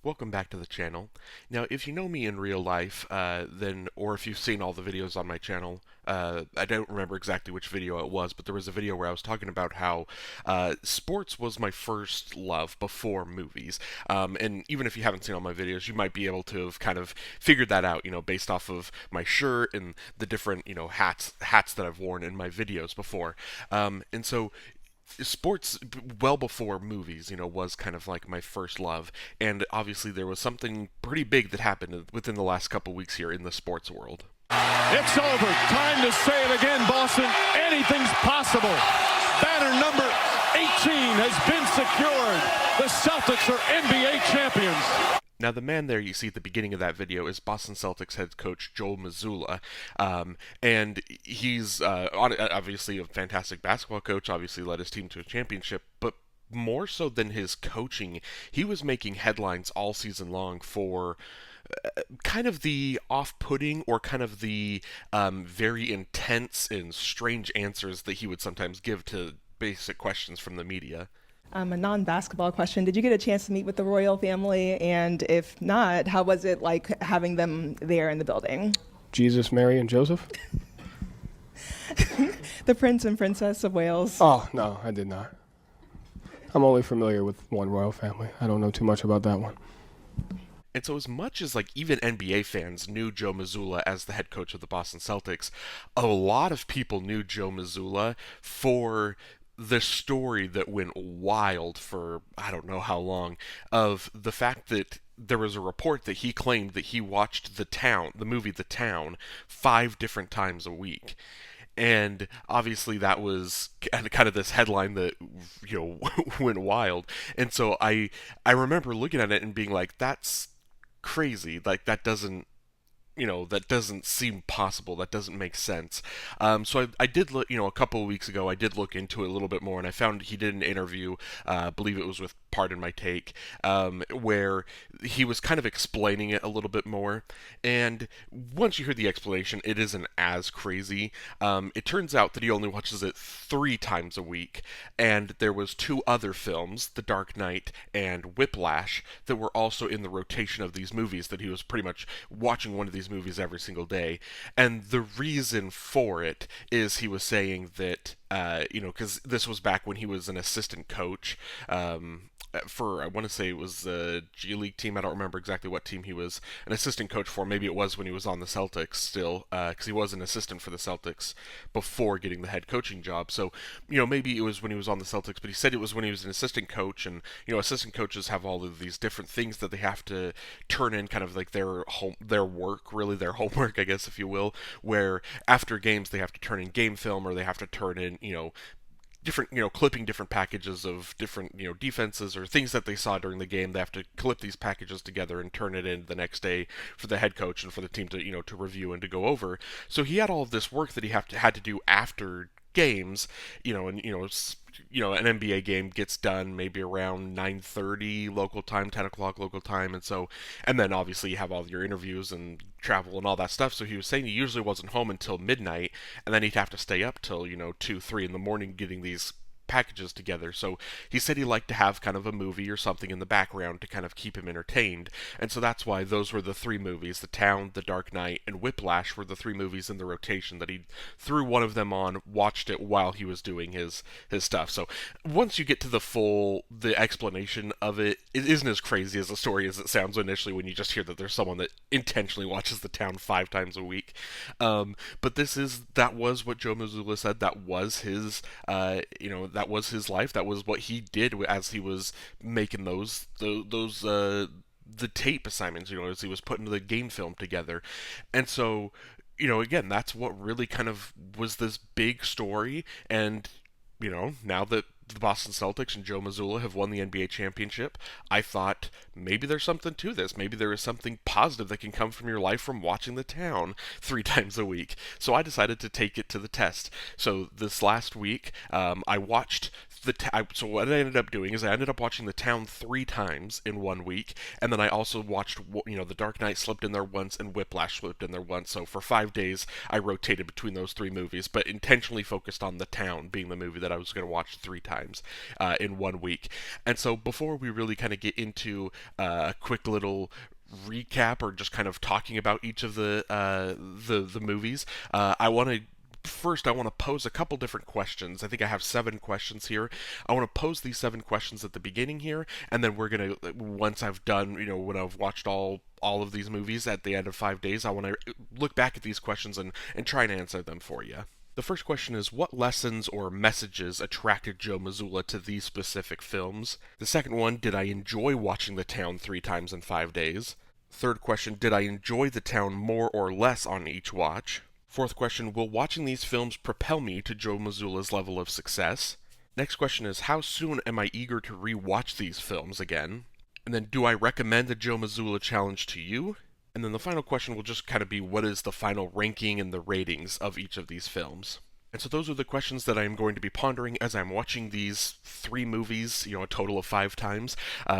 Welcome back to the channel. Now, if you know me in real life, or if you've seen all the videos on my channel, I don't remember exactly which video it was, but there was a video where I was talking about how sports was my first love before movies. And even if you haven't seen all my videos, you might be able to have kind of figured that out, based off of my shirt and the different, hats that I've worn in my videos before. And so sports well before movies was kind of like my first love, and obviously there was something pretty big that happened within the last couple weeks here in the sports world. It's over. Time to say it again, Boston. Anything's possible. Banner number 18 has been secured. The Celtics are NBA champions. Now, the man there you see at the beginning of that video is Boston Celtics head coach Joe Mazzulla, and he's obviously a fantastic basketball coach, obviously led his team to a championship, but more so than his coaching, he was making headlines all season long for kind of the off-putting or kind of the very intense and strange answers that he would sometimes give to basic questions from the media. A non-basketball question. Did you get a chance to meet with the royal family? And if not, how was it like having them there in the building? Jesus, Mary, and Joseph? The Prince and Princess of Wales. Oh, no, I did not. I'm only familiar with one royal family. I don't know too much about that one. And so as much as like even NBA fans knew Joe Mazzulla as the head coach of the Boston Celtics, a lot of people knew Joe Mazzulla for the story that went wild for I don't know how long, of the fact that there was a report that he claimed that he watched the movie The Town, 5 different times a week. And obviously that was kind of this headline that went wild. And so I remember looking at it and being like, that's crazy. Like that doesn't seem possible. That doesn't make sense. So I did look, a couple of weeks ago, I did look into it a little bit more, and I found he did an interview, I believe it was with Pardon My Take, where he was kind of explaining it a little bit more. And once you hear the explanation, it isn't as crazy. It turns out that he only watches it 3 times a week, and there was 2 other films, The Dark Knight and Whiplash, that were also in the rotation of these movies, that he was pretty much watching one of these movies every single day. And the reason for it is he was saying that because this was back when he was an assistant coach for, I want to say it was the G League team. I don't remember exactly what team he was an assistant coach for. Maybe it was when he was on the Celtics still, because he was an assistant for the Celtics before getting the head coaching job. So, maybe it was when he was on the Celtics, but he said it was when he was an assistant coach. And, assistant coaches have all of these different things that they have to turn in, kind of like their work, really their homework, I guess, if you will, where after games they have to turn in game film, or they have to turn in, different, clipping different packages of different, defenses or things that they saw during the game. They have to clip these packages together and turn it in the next day for the head coach and for the team to, to review and to go over. So he had all of this work that he had to do after games, an NBA game gets done maybe around 9:30 local time, 10 o'clock local time, and then obviously you have all your interviews and travel and all that stuff. So he was saying he usually wasn't home until midnight, and then he'd have to stay up till 2, 3 in the morning getting these packages together. So he said he liked to have kind of a movie or something in the background to kind of keep him entertained. And so that's why those were the 3 movies, The Town, The Dark Knight, and Whiplash were the 3 movies in the rotation that he threw one of them on, watched it while he was doing his stuff. So once you get to the explanation of it, it isn't as crazy as the story as it sounds initially when you just hear that there's someone that intentionally watches The Town 5 times a week. But that was what Joe Mazzulla said. That was his, that was his life. That was what he did as he was making the tape assignments, as he was putting the game film together. And so, again, that's what really kind of was this big story. And, now that the Boston Celtics and Joe Mazzulla have won the NBA championship, I thought maybe there's something to this. Maybe there is something positive that can come from your life from watching The Town 3 times a week. So I decided to take it to the test. So this last week, I watched so what I ended up doing is I ended up watching The Town 3 times in 1 week, and then I also watched, The Dark Knight slipped in there once, and Whiplash slipped in there once. So for 5 days, I rotated between those three movies, but intentionally focused on The Town being the movie that I was going to watch 3 times in 1 week. And so before we really kind of get into a quick little recap or just kind of talking about each of the movies, I want to pose a couple different questions. I think I have 7 questions here. I want to pose these 7 questions at the beginning here, and then we're gonna, once I've done, when I've watched all of these movies at the end of 5 days, I want to look back at these questions and try and answer them for you. The first question is, what lessons or messages attracted Joe Mazzulla to these specific films? The second one, did I enjoy watching The Town 3 times in 5 days? Third question, did I enjoy The Town more or less on each watch? Fourth question, will watching these films propel me to Joe Mazzulla's level of success? Next question is, how soon am I eager to re-watch these films again? And then, do I recommend the Joe Mazzulla challenge to you? And then the final question will just kind of be, what is the final ranking and the ratings of each of these films? And so those are the questions that I'm going to be pondering as I'm watching these 3 movies, a total of 5 times.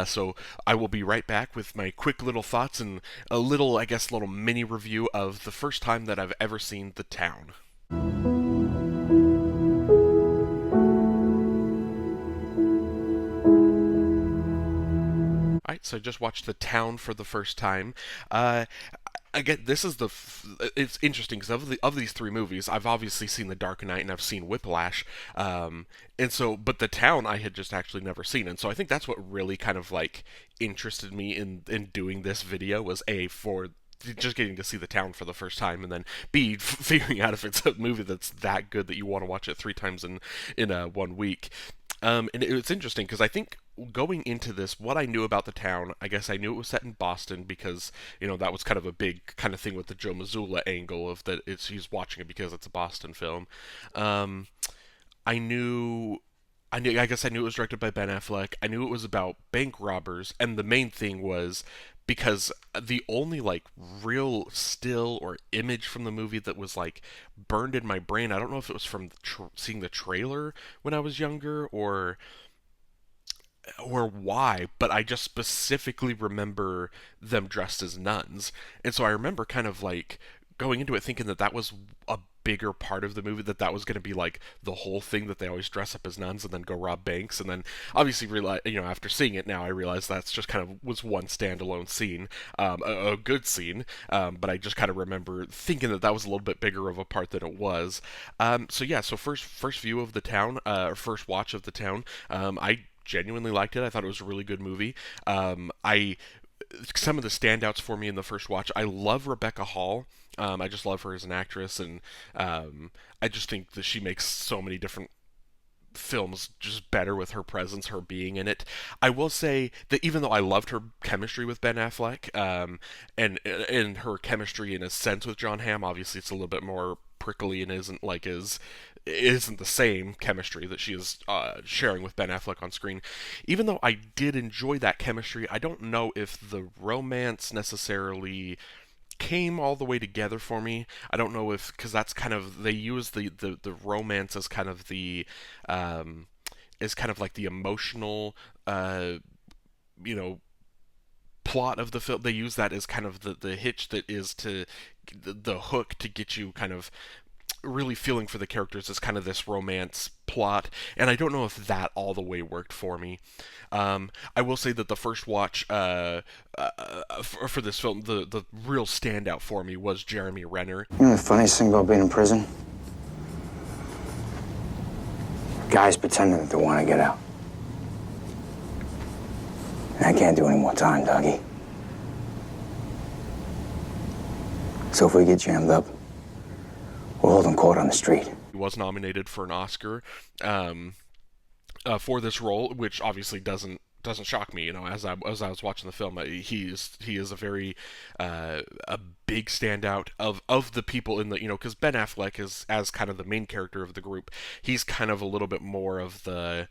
So I will be right back with my quick little thoughts and a little mini review of the first time that I've ever seen The Town. Alright, so I just watched The Town for the first time. Again, it's interesting because of these 3 movies, I've obviously seen The Dark Knight and I've seen Whiplash, but The Town I had just actually never seen, and so I think that's what really kind of interested me in doing this video was for just getting to see The Town for the first time, and then B, figuring out if it's a movie that's that good that you want to watch it 3 times in 1 week. And it's interesting because I think going into this, what I knew about The Town, I guess I knew it was set in Boston because, that was kind of a big kind of thing with the Joe Mazzulla angle of that he's watching it because it's a Boston film. I guess I knew it was directed by Ben Affleck. I knew it was about bank robbers, and the main thing was because the only real still or image from the movie that was burned in my brain, I don't know if it was from seeing the trailer when I was younger or why, but I just specifically remember them dressed as nuns. And so I remember kind of going into it thinking that was a bigger part of the movie, that was going to be the whole thing, that they always dress up as nuns and then go rob banks. And then obviously after seeing it now, I realize that's just kind of was one standalone scene, a good scene, but I just kind of remember thinking that was a little bit bigger of a part than it was. So first view of The Town, or first watch of The Town, I genuinely liked it. I thought it was a really good movie. Some of the standouts for me in the first watch, I love Rebecca Hall. I just love her as an actress, and I just think that she makes so many different films just better with her presence, her being in it. I will say that even though I loved her chemistry with Ben Affleck, and her chemistry in a sense with John Hamm, obviously it's a little bit more prickly and isn't the same chemistry that she is sharing with Ben Affleck on screen. Even though I did enjoy that chemistry, I don't know if the romance necessarily came all the way together for me. I don't know if, because that's kind of, they use the romance as kind of the the emotional plot of the film. They use that as kind of the hitch that is to the hook to get you kind of really feeling for the characters as kind of this romance plot, and I don't know if that all the way worked for me. I will say that the first watch for this film, the real standout for me was Jeremy Renner. You know the funniest thing about being in prison? Guys pretending that they want to get out. And I can't do any more time, doggy. So if we get jammed up, we'll hold them court on the street. He was nominated for an Oscar for this role, which obviously doesn't shock me. As I was watching the film, he is a very a big standout of the people in the, because Ben Affleck is, as kind of the main character of the group, he's kind of a little bit more of the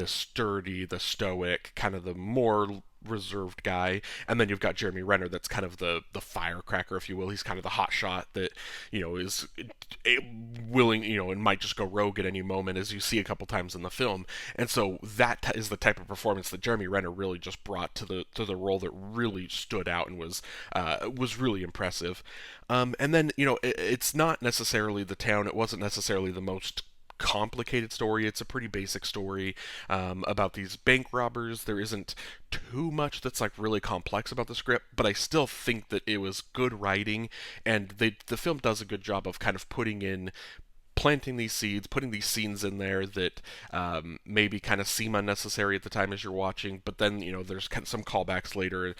sturdy, the stoic, kind of the more reserved guy, and then you've got Jeremy Renner that's kind of the firecracker, if you will. He's kind of the hot shot that is willing, and might just go rogue at any moment, as you see a couple times in the film. And so that is the type of performance that Jeremy Renner really just brought to the role, that really stood out and was really impressive. And then it's not necessarily the town. It wasn't necessarily the most complicated story. It's a pretty basic story about these bank robbers. There isn't too much that's like really complex about the script, but I still think that it was good writing, and the film does a good job of kind of planting these seeds, putting these scenes in there that maybe kind of seem unnecessary at the time as you're watching, but then there's kind of some callbacks later.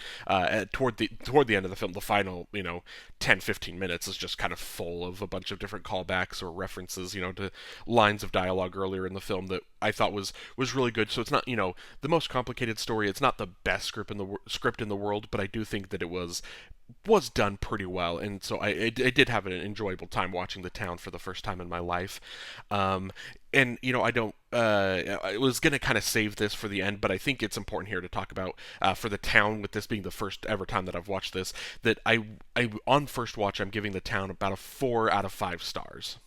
Toward the end of the film, the final 10-15 minutes is just kind of full of a bunch of different callbacks or references to lines of dialogue earlier in the film that I thought was really good. So it's not the most complicated story. It's not the best script in the world, but I do think that it was done pretty well, and so I did have an enjoyable time watching The Town for the first time in my life. And I don't. I was gonna kind of save this for the end, but I think it's important here to talk about for The Town, with this being the first ever time that I've watched this, that I on first watch I'm giving The Town about a 4 out of 5 stars.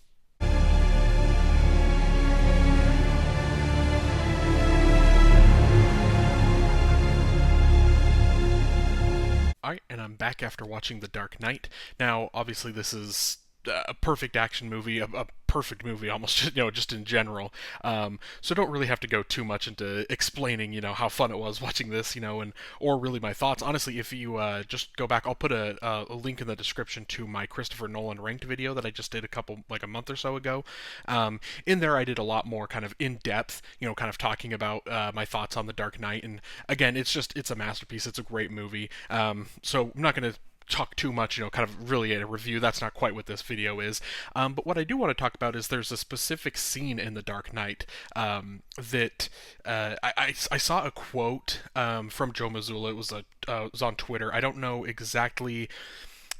Alright, and I'm back after watching The Dark Knight. Now, obviously, this is a perfect action movie, a perfect movie almost, just in general. So don't really have to go too much into explaining, how fun it was watching this, or really my thoughts. Honestly, if you just go back, I'll put a link in the description to my Christopher Nolan ranked video that I just did a month or so ago. In there, I did a lot more kind of in depth, kind of talking about my thoughts on The Dark Knight. And again, it's a masterpiece. It's a great movie. So I'm not going to talk too much, kind of really a review. That's not quite what this video is. But what I do want to talk about is there's a specific scene in The Dark Knight that I saw a quote from Joe Mazzulla. It was on Twitter. I don't know exactly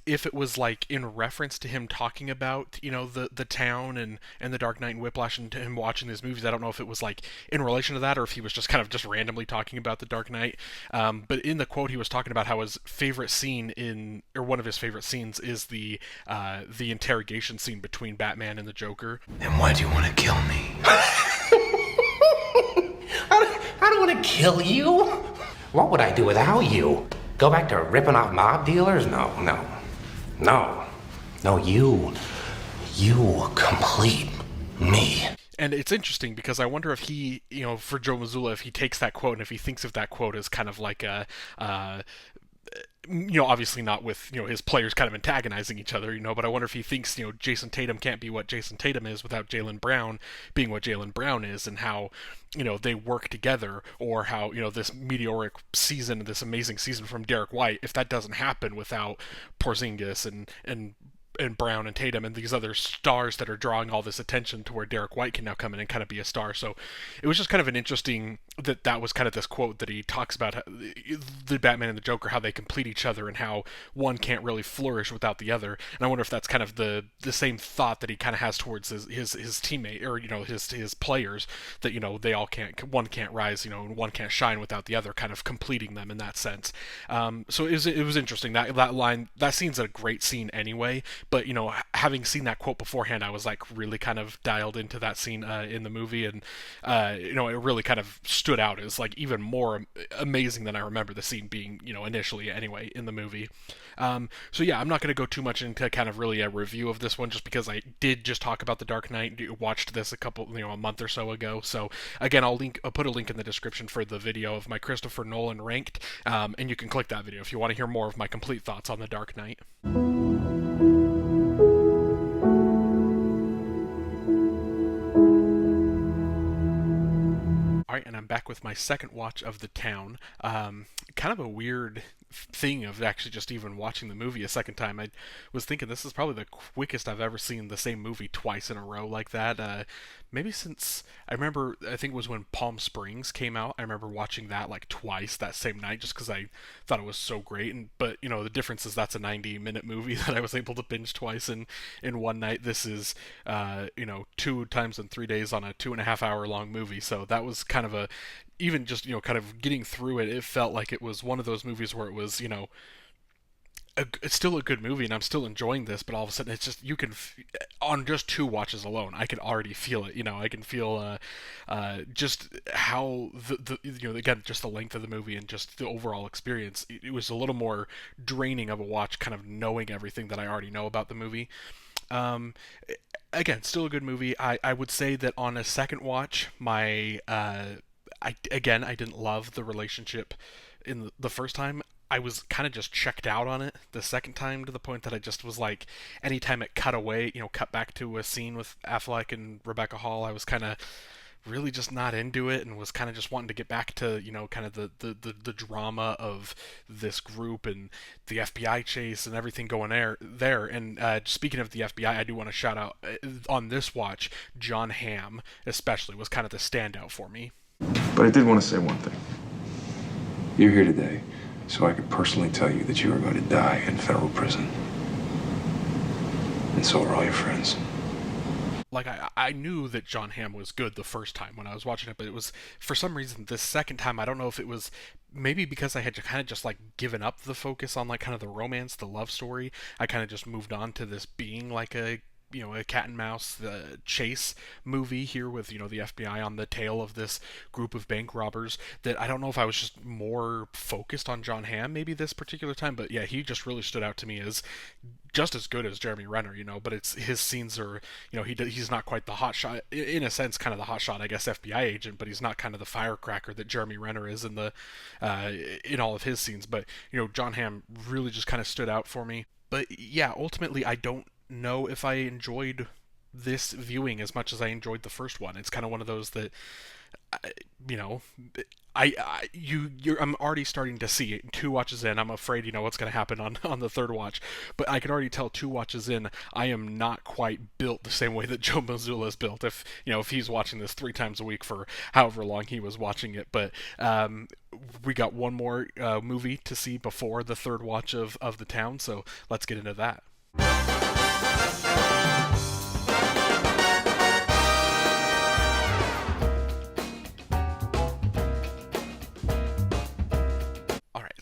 if it was like in reference to him talking about the town and The Dark Knight and Whiplash, and to him watching these movies. I don't know if it was like in relation to that, or if he was just kind of just randomly talking about The Dark Knight. But in the quote, he was talking about how his favorite scene or one of his favorite scenes is the interrogation scene between Batman and the Joker. Then why do you want to kill me? I don't want to kill you. What would I do without you? Go back to ripping off mob dealers? No, you complete me. And it's interesting because I wonder if he, for Joe Mazzulla, if he takes that quote and if he thinks of that quote as kind of like a obviously not with, his players kind of antagonizing each other, but I wonder if he thinks, Jason Tatum can't be what Jason Tatum is without Jaylen Brown being what Jaylen Brown is, and how, they work together, or how, this meteoric season, this amazing season from Derek White, if that doesn't happen without Porzingis and Brown and Tatum and these other stars that are drawing all this attention to where Derek White can now come in and kind of be a star. So it was just kind of an interesting that was kind of this quote that he talks about how, the Batman and the Joker, how they complete each other and how one can't really flourish without the other. And I wonder if that's kind of the same thought that he kind of has towards his teammate, or his players, that they all one can't rise, and one can't shine without the other, kind of completing them in that sense. So it was interesting, that line, that scene's a great scene anyway. But having seen that quote beforehand, I was like really kind of dialed into that scene in the movie, and it really kind of stood out as like even more amazing than I remember the scene being, initially anyway in the movie. So yeah, I'm not going to go too much into kind of really a review of this one, just because I did just talk about The Dark Knight. Watched this a month or so ago. So again, I'll put a link in the description for the video of my Christopher Nolan ranked, and you can click that video if you want to hear more of my complete thoughts on The Dark Knight. Alright, and I'm back with my second watch of The Town. Kind of a weird thing of actually just even watching the movie a second time. I was thinking this is probably the quickest I've ever seen the same movie twice in a row like that. Maybe since, I think it was when Palm Springs came out. I remember watching that like twice that same night, just because I thought it was so great. But the difference is that's a 90-minute movie that I was able to binge twice in one night. This is 2 times in 3 days on a 2.5 hour long movie. So that was kind of a even just kind of getting through it, it felt like it was one of those movies where it was it's still a good movie and I'm still enjoying this, but all of a sudden it's just on just two watches alone I can already feel it. I can feel just how the again, just the length of the movie and just the overall experience. It was a little more draining of a watch, kind of knowing everything that I already know about the movie. Um, Again, still a good movie. I would say that on a second watch, I didn't love the relationship in the first time. I was kind of just checked out on it the second time, to the point that I just was like, anytime it cut away, cut back to a scene with Affleck and Rebecca Hall, I was kind of really just not into it, and was kind of just wanting to get back to kind of the drama of this group and the FBI chase and everything going there. And speaking of the FBI, I do want to shout out on this watch, John Hamm especially was kind of the standout for me. But I did want to say one thing. You're here today so I could personally tell you that you are going to die in federal prison. And so are all your friends. Like, I knew that John Hamm was good the first time when I was watching it, but it was, for some reason, this second time, I don't know if it was maybe because I had kind of just like given up the focus on like kind of the romance, the love story. I kind of just moved on to this being like a cat and mouse chase movie here with the FBI on the tail of this group of bank robbers, that I don't know if I was just more focused on John Hamm maybe this particular time. But yeah, he just really stood out to me as just as good as Jeremy Renner, but it's his scenes are, he's not quite the hotshot, in a sense, kind of the hotshot, I guess, FBI agent, but he's not kind of the firecracker that Jeremy Renner is in the in all of his scenes. But John Hamm really just kind of stood out for me. But yeah, ultimately, I don't know if I enjoyed this viewing as much as I enjoyed the first one. It's kind of one of those that, you know, I'm already starting to see it. Two watches in, I'm afraid what's going to happen on the third watch. But I can already tell 2 watches in, I am not quite built the same way that Joe Mazzulla is built. If he's watching this 3 times a week for however long he was watching it. But we got one more movie to see before the third watch of The Town, so let's get into that.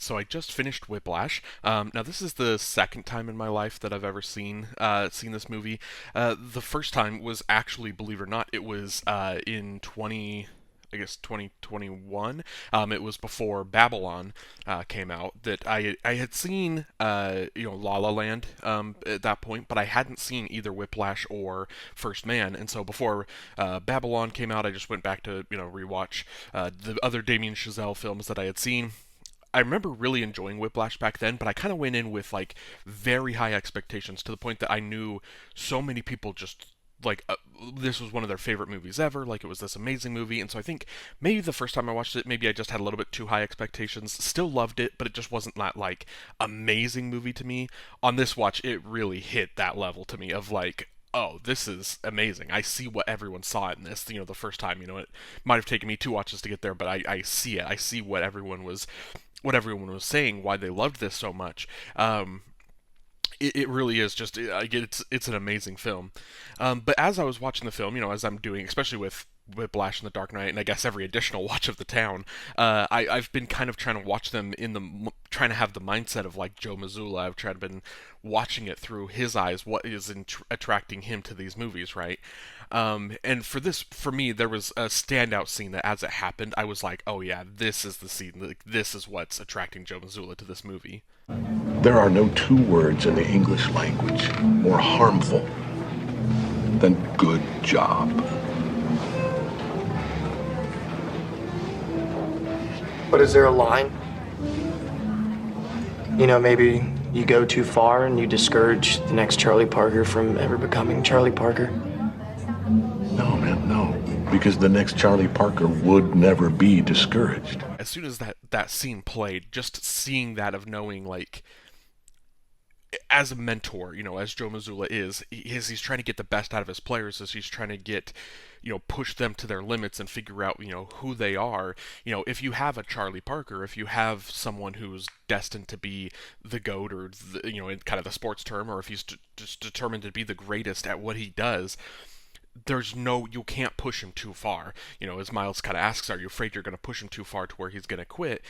So I just finished Whiplash. Now this is the second time in my life that I've ever seen this movie. The first time was actually, believe it or not, it was in 2021. It was before Babylon came out, that I had seen La La Land at that point, but I hadn't seen either Whiplash or First Man. And so before Babylon came out, I just went back to rewatch the other Damien Chazelle films that I had seen. I remember really enjoying Whiplash back then, but I kind of went in with like very high expectations, to the point that I knew so many people just like this was one of their favorite movies ever, like it was this amazing movie. And so I think maybe the first time I watched it, maybe I just had a little bit too high expectations. Still loved it, but it just wasn't that like amazing movie to me. On this watch, it really hit that level to me of like, oh, this is amazing. I see what everyone saw in this. The first time, it might have taken me 2 watches to get there, but I see it. I see what everyone was saying, why they loved this so much. It really is just, it's an amazing film. But as I was watching the film, as I'm doing, especially with Whiplash and The Dark Knight, and I guess every additional watch of The Town, I've been kind of trying to watch them trying to have the mindset of like Joe Mazzulla. I've been watching it through his eyes, what is attracting him to these movies, right? And for me, there was a standout scene that as it happened, I was like, oh yeah, this is the scene, like, this is what's attracting Joe Mazzulla to this movie. There are no 2 words in the English language more harmful than good job. But is there a line? Maybe you go too far and you discourage the next Charlie Parker from ever becoming Charlie Parker? No, man, no. Because the next Charlie Parker would never be discouraged. As soon as that scene played, just seeing that, of knowing, like, as a mentor, as Joe Mazzulla is, he's trying to get the best out of his players, as he's trying to get, push them to their limits and figure out, who they are. If you have a Charlie Parker, if you have someone who's destined to be the GOAT, or, in kind of the sports term, or if he's just determined to be the greatest at what he does, you can't push him too far. As Miles kind of asks, are you afraid you're going to push him too far to where he's going to quit?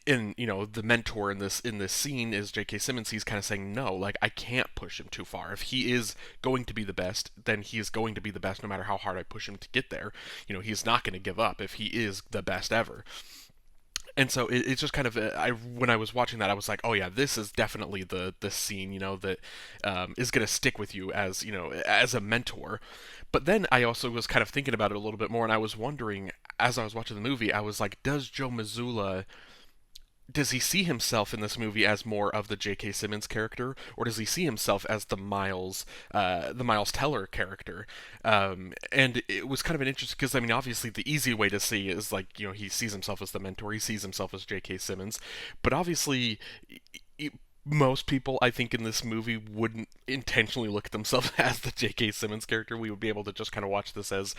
And the mentor in this scene is J.K. Simmons. He's kind of saying, no, like, I can't push him too far. If he is going to be the best, then he is going to be the best no matter how hard I push him to get there. He's not going to give up if he is the best ever. And so it's just kind of when I was watching that, I was like, oh yeah, this is definitely the scene that is going to stick with you as a mentor. But then I also was kind of thinking about it a little bit more, and I was wondering, as I was watching the movie, I was like, does he see himself in this movie as more of the J.K. Simmons character, or does he see himself as the Miles Teller character? And it was kind of an interesting, because I mean, obviously the easy way to see is like, he sees himself as the mentor, he sees himself as J.K. Simmons, but obviously most people, I think, in this movie wouldn't intentionally look at themselves as the J.K. Simmons character. We would be able to just kind of watch this as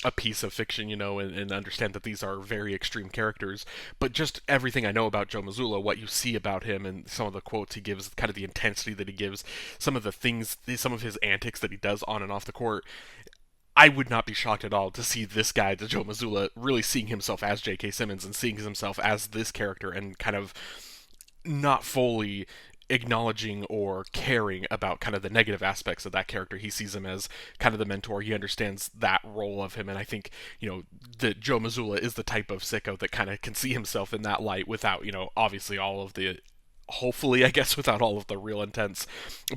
a piece of fiction, and understand that these are very extreme characters. But just everything I know about Joe Mazzulla, what you see about him, and some of the quotes he gives, kind of the intensity that he gives, some of his antics that he does on and off the court, I would not be shocked at all to see this guy, the Joe Mazzulla, really seeing himself as J.K. Simmons and seeing himself as this character, and kind of not fully acknowledging or caring about kind of the negative aspects of that character. He sees him as kind of the mentor. He understands that role of him, and I think, that Joe Mazzulla is the type of sicko that kind of can see himself in that light without, obviously all of the, hopefully, I guess, without all of the real intense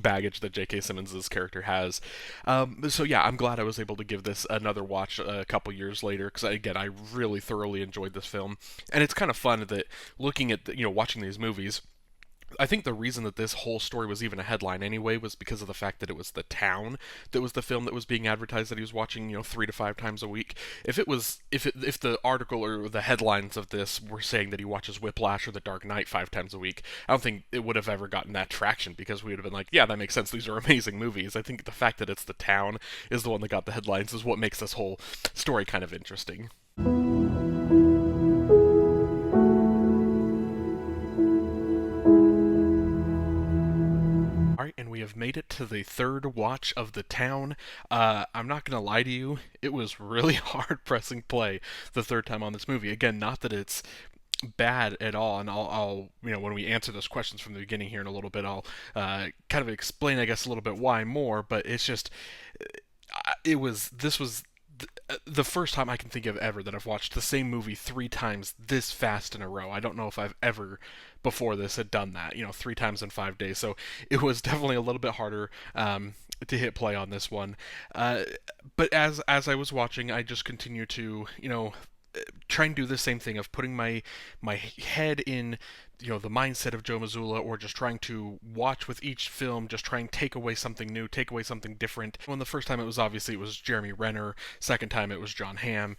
baggage that J.K. Simmons' character has. So yeah, I'm glad I was able to give this another watch a couple years later, because again, I really thoroughly enjoyed this film. And it's kind of fun that looking at watching these movies, I think the reason that this whole story was even a headline anyway was because of the fact that it was The Town that was the film that was being advertised that he was watching, 3 to 5 times a week. If the article or the headlines of this were saying that he watches Whiplash or The Dark Knight 5 times a week, I don't think it would have ever gotten that traction, because we would have been like, yeah, that makes sense. These are amazing movies. I think the fact that it's The Town is the one that got the headlines is what makes this whole story kind of interesting. Alright, and we have made it to the third watch of The Town. I'm not gonna lie to you, it was really hard pressing play the third time on this movie. Again, not that it's bad at all, and I'll when we answer those questions from the beginning here in a little bit, I'll kind of explain, I guess, a little bit why more, but it's just, this was the first time I can think of ever that I've watched the same movie 3 times this fast in a row. I don't know if I've ever before this had done that, 3 times in 5 days. So it was definitely a little bit harder to hit play on this one. But as I was watching, I just continued to, try and do the same thing of putting my head in the mindset of Joe Mazzulla, or just trying to watch with each film, just try and take away something new, take away something different. When the first time it was Jeremy Renner, second time it was John Hamm,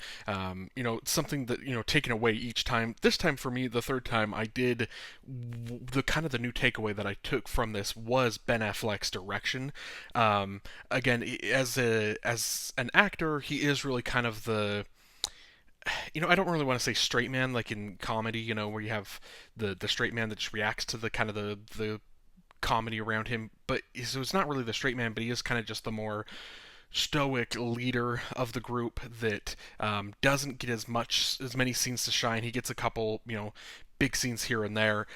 something that, taken away each time. This time for me, the third time, I did the new takeaway that I took from this was Ben Affleck's direction. Again, as an actor, he is really kind of the, I don't really want to say straight man, like in comedy, where you have the straight man that just reacts to the kind of the comedy around him. But so it's not really the straight man, but he is kind of just the more stoic leader of the group that doesn't get as many scenes to shine. He gets a couple, big scenes here and there.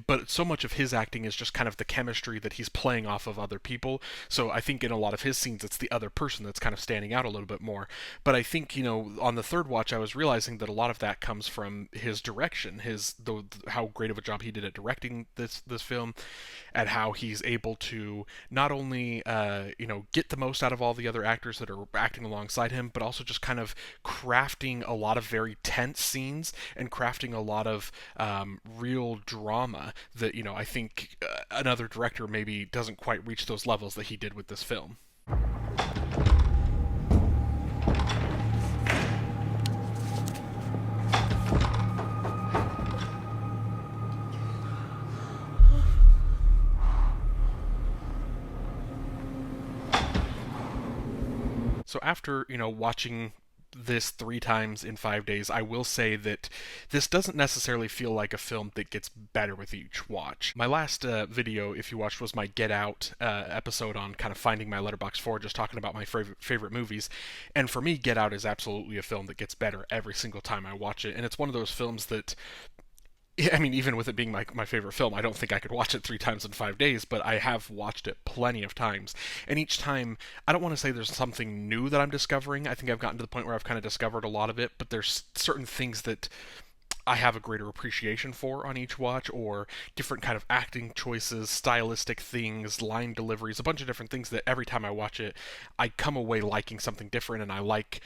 But so much of his acting is just kind of the chemistry that he's playing off of other people. So I think in a lot of his scenes, it's the other person that's kind of standing out a little bit more. But I think, on the third watch, I was realizing that a lot of that comes from his direction, how great of a job he did at directing this film, and how he's able to not only, get the most out of all the other actors that are acting alongside him, but also just kind of crafting a lot of very tense scenes and crafting a lot of real drama that, I think another director maybe doesn't quite reach those levels that he did with this film. So after, watching this 3 times in 5 days, I will say that this doesn't necessarily feel like a film that gets better with each watch. My last video, if you watched, was my Get Out episode on kind of finding my letterbox for, just talking about my favorite movies. And for me, Get Out is absolutely a film that gets better every single time I watch it. And it's one of those films that, I mean, even with it being my favorite film, I don't think I could watch it 3 times in 5 days, but I have watched it plenty of times. And each time, I don't want to say there's something new that I'm discovering. I think I've gotten to the point where I've kind of discovered a lot of it, but there's certain things that I have a greater appreciation for on each watch, or different kind of acting choices, stylistic things, line deliveries, a bunch of different things that every time I watch it, I come away liking something different, and I like,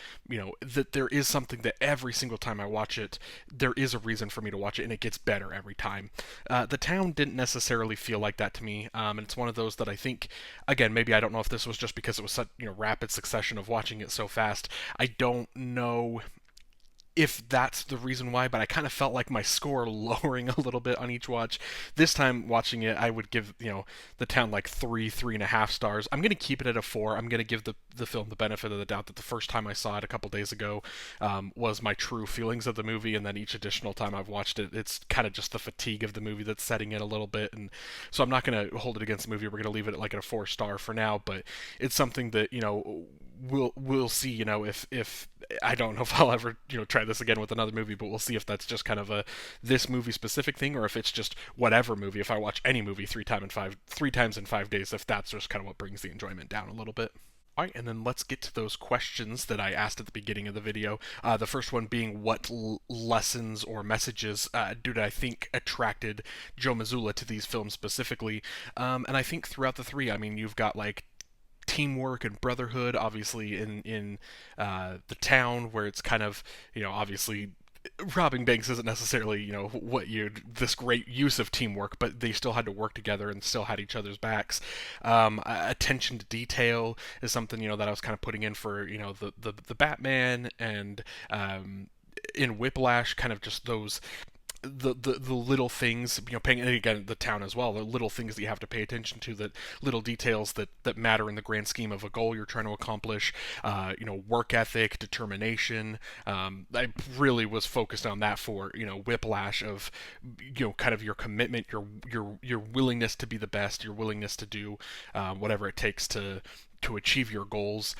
that there is something that every single time I watch it, there is a reason for me to watch it, and it gets better every time. The Town didn't necessarily feel like that to me, and it's one of those that I think, again, maybe I don't know if this was just because it was such, rapid succession of watching it so fast. I don't know if that's the reason why, but I kind of felt like my score lowering a little bit on each watch. This time watching it, I would give, The Town like 3.5 stars. I'm going to keep it at a 4. I'm going to give the film the benefit of the doubt that the first time I saw it a couple days ago was my true feelings of the movie, and then each additional time I've watched it, it's kind of just the fatigue of the movie that's setting in a little bit, and so I'm not going to hold it against the movie. We're going to leave it at like a 4 star for now, but it's something that, we'll see, if I don't know if I'll ever, try this again with another movie, but we'll see if that's just kind of a this movie specific thing, or if it's just whatever movie. If I watch any movie 3 times in 5 days, if that's just kind of what brings the enjoyment down a little bit. All right, and then let's get to those questions that I asked at the beginning of the video. The first one being, what lessons or messages did I think attracted Joe Mazzulla to these films specifically? And I think throughout the three, I mean, you've got like teamwork and brotherhood, obviously in The Town, where it's kind of, obviously robbing banks isn't necessarily, this great use of teamwork, but they still had to work together and still had each other's backs. Attention to detail is something, that I was kind of putting in for, the Batman, and in Whiplash, kind of just those the little things, paying, and again, The Town as well, the little things that you have to pay attention to, that little details that matter in the grand scheme of a goal you're trying to accomplish. Work ethic, determination. I really was focused on that for Whiplash, of kind of your commitment, your willingness to be the best, your willingness to do whatever it takes to achieve your goals.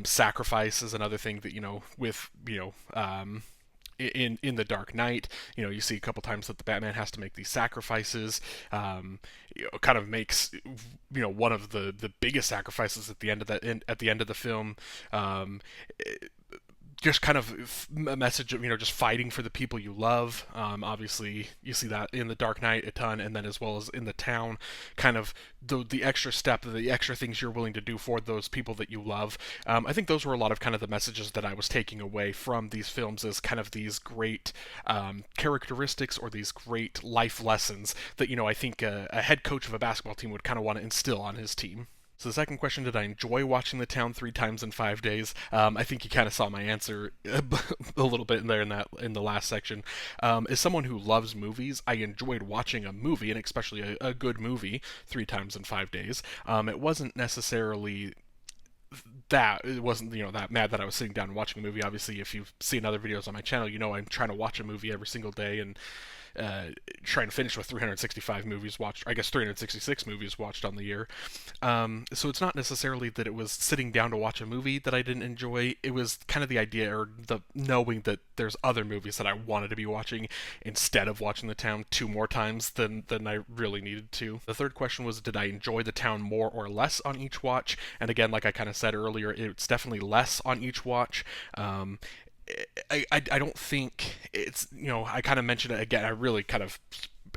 Sacrifice is another thing that with in The Dark Knight, you see a couple times that the Batman has to make these sacrifices. Kind of makes one of the biggest sacrifices at the end of the film. Just kind of a message of just fighting for the people you love. Obviously, you see that in The Dark Knight a ton, and then as well as in The Town, kind of the extra step, the extra things you're willing to do for those people that you love. I think those were a lot of kind of the messages that I was taking away from these films, as kind of these great characteristics, or these great life lessons that I think a head coach of a basketball team would kind of want to instill on his team. So the second question, did I enjoy watching The Town 3 times in 5 days? I think you kind of saw my answer a little bit in there in the last section. As someone who loves movies, I enjoyed watching a movie, and especially a good movie, 3 times in 5 days. It wasn't necessarily it wasn't that mad that I was sitting down and watching a movie. Obviously, if you've seen other videos on my channel, I'm trying to watch a movie every single day, and trying to finish with 365 movies watched, I guess 366 movies watched on the year. So it's not necessarily that it was sitting down to watch a movie that I didn't enjoy. It was kind of the idea, or the knowing that there's other movies that I wanted to be watching instead of watching The Town 2 more times than I really needed to. The third question was, did I enjoy The Town more or less on each watch? And again, like I kind of said earlier, it's definitely less on each watch. I don't think it's, I kind of mentioned it again, I really kind of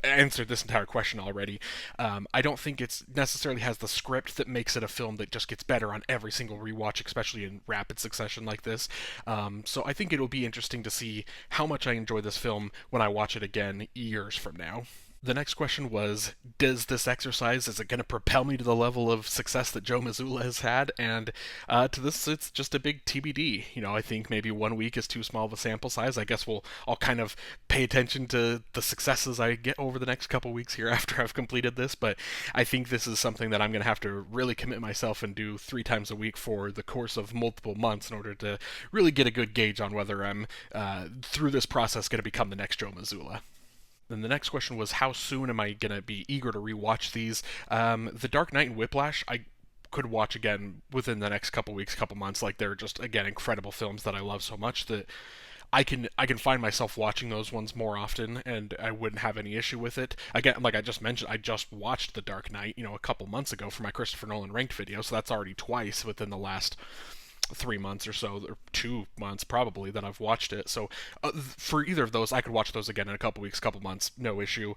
answered this entire question already. I don't think it's necessarily has the script that makes it a film that just gets better on every single rewatch, especially in rapid succession like this. So I think it'll be interesting to see how much I enjoy this film when I watch it again years from now. The next question was, does this exercise, is it going to propel me to the level of success that Joe Mazzulla has had? And to this, it's just a big TBD. I think maybe 1 week is too small of a sample size. I guess I'll kind of pay attention to the successes I get over the next couple weeks here after I've completed this. But I think this is something that I'm going to have to really commit myself and do 3 times a week for the course of multiple months in order to really get a good gauge on whether I'm, through this process, going to become the next Joe Mazzulla. Then the next question was, how soon am I going to be eager to rewatch these? The Dark Knight and Whiplash, I could watch again within the next couple weeks, couple months. Like, they're just, again, incredible films that I love so much that I can find myself watching those ones more often, and I wouldn't have any issue with it. Again, like I just mentioned, I just watched The Dark Knight, a couple months ago for my Christopher Nolan ranked video, so that's already twice within the last 3 months or so, or 2 months probably, that I've watched it. So for either of those, I could watch those again in a couple weeks, couple months, no issue.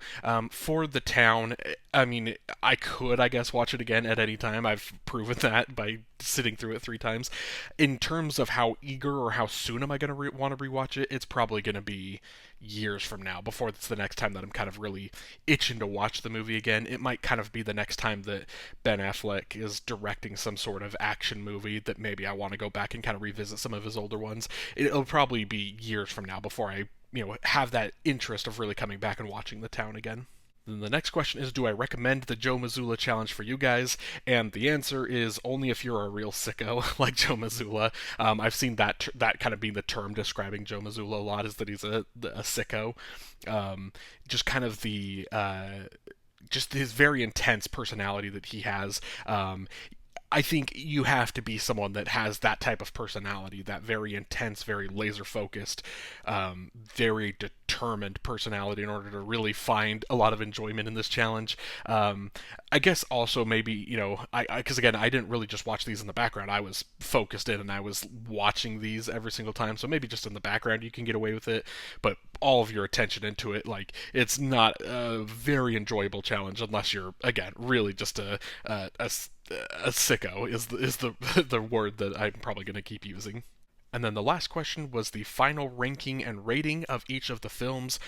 For The Town, I mean, I could, I guess, watch it again at any time. I've proven that by sitting through it 3 times. In terms of how eager or how soon am I going to want to rewatch it, it's probably going to be years from now before it's the next time that I'm kind of really itching to watch the movie again. It might kind of be the next time that Ben Affleck is directing some sort of action movie that maybe I want to go back and kind of revisit some of his older ones. It'll probably be years from now before I, have that interest of really coming back and watching The Town again. Then the next question is, do I recommend the Joe Mazzulla challenge for you guys? And the answer is only if you're a real sicko like Joe Mazzulla. I've seen that kind of being the term describing Joe Mazzulla a lot, is that he's a sicko. Just kind of the just his very intense personality that he has. I think you have to be someone that has that type of personality, that very intense, very laser focused, very determined personality in order to really find a lot of enjoyment in this challenge. I guess also maybe, because again, I didn't really just watch these in the background. I was focused in and I was watching these every single time. So maybe just in the background you can get away with it, but all of your attention into it, like, it's not a very enjoyable challenge unless you're, again, really just a sicko is the the word that I'm probably going to keep using. And then the last question was the final ranking and rating of each of the films.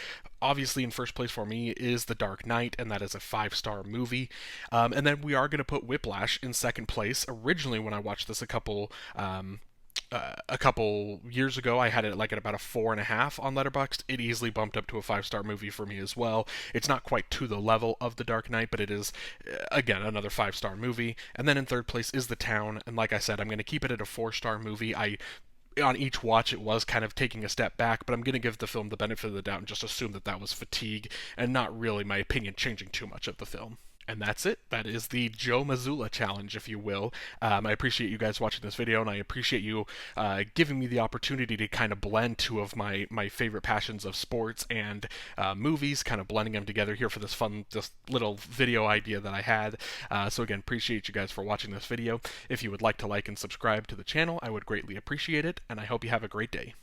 Obviously, in first place for me is The Dark Knight, and that is a 5-star movie. And then we are going to put Whiplash in second place. Originally, when I watched this a couple years ago, I had it like at about a 4.5 on Letterboxd. It easily bumped up to a 5-star movie for me as well. It's not quite to the level of The Dark Knight, but it is, again, another 5-star movie. And then in third place is The Town, and like I said, I'm going to keep it at a 4-star movie. On each watch, it was kind of taking a step back, but I'm going to give the film the benefit of the doubt and just assume that that was fatigue and not really my opinion changing too much of the film. And that's it. That is the Joe Mazzulla challenge, if you will. I appreciate you guys watching this video, and I appreciate you giving me the opportunity to kind of blend two of my favorite passions of sports and movies, kind of blending them together here for this little video idea that I had. So again, appreciate you guys for watching this video. If you would like to like and subscribe to the channel, I would greatly appreciate it, and I hope you have a great day.